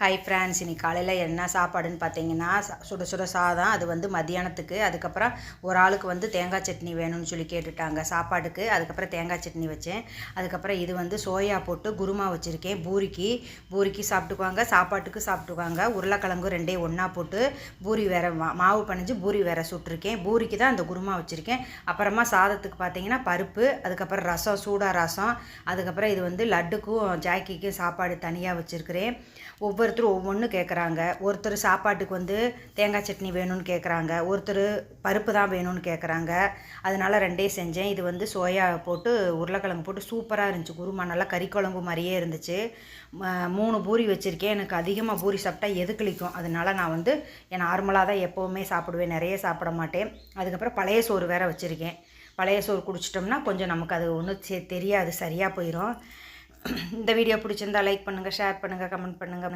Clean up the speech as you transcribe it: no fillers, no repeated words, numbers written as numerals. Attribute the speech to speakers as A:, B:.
A: Hi friends, இன்னைக்கு காலையில் என்ன சாப்பாடுன்னு பார்த்தீங்கன்னா சுட சுட சாதம். அது வந்து மத்தியானத்துக்கு. அதுக்கப்புறம் ஒரு ஆளுக்கு வந்து தேங்காய் சட்னி வேணும்னு சொல்லி கேட்டுட்டாங்க சாப்பாடுக்கு. அதுக்கப்புறம் தேங்காய் சட்னி வச்சேன். அதுக்கப்புறம் இது வந்து சோயா போட்டு குருமா வச்சுருக்கேன். பூரிக்கு சாப்பிட்டுக்குவாங்க, சாப்பாட்டுக்கு சாப்பிட்டுக்குவாங்க. உருளைக்கிழங்கு ரெண்டே ஒன்றா போட்டு பூரி வேறு மாவு பனைஞ்சு பூரி வேறு சுட்டிருக்கேன். பூரிக்கு தான் அந்த குருமா வச்சுருக்கேன். அப்புறமா சாதத்துக்கு பார்த்தீங்கன்னா பருப்பு, அதுக்கப்புறம் ரசம், சூடாக ரசம். அதுக்கப்புறம் இது வந்து லட்டுக்கும் ஜாக்கிக்கும் சாப்பாடு தனியாக வச்சுருக்கிறேன். ஒவ்வொருத்தரும் ஒவ்வொன்று கேட்குறாங்க. ஒருத்தர் சாப்பாட்டுக்கு வந்து தேங்காய் சட்னி வேணும்னு கேட்குறாங்க, ஒருத்தர் பருப்பு தான் வேணும்னு கேட்குறாங்க. அதனால் ரெண்டே செஞ்சேன். இது வந்து சோயா போட்டு உருளைக்கிழங்கு போட்டு சூப்பராக இருந்துச்சு. குருமா நல்லா கறி குழம்பு மாதிரியே இருந்துச்சு. 3 பூரி வச்சுருக்கேன். எனக்கு அதிகமாக பூரி சாப்பிட்டா எதுக்களிக்கும். அதனால் நான் வந்து நார்மலாக தான் எப்போவுமே சாப்பிடுவேன், நிறைய சாப்பிட மாட்டேன். அதுக்கப்புறம் பழைய சோறு வேறு வச்சுருக்கேன். பழைய சோறு குடிச்சிட்டோம்னா கொஞ்சம் நமக்கு அது ஒன்றும் தெரியாது, சரியாக போயிடும். இந்த வீடியோ பிடிச்சிருந்தா லைக் பண்ணுங்கள், ஷேர் பண்ணுங்கள், கமெண்ட் பண்ணுங்கள்.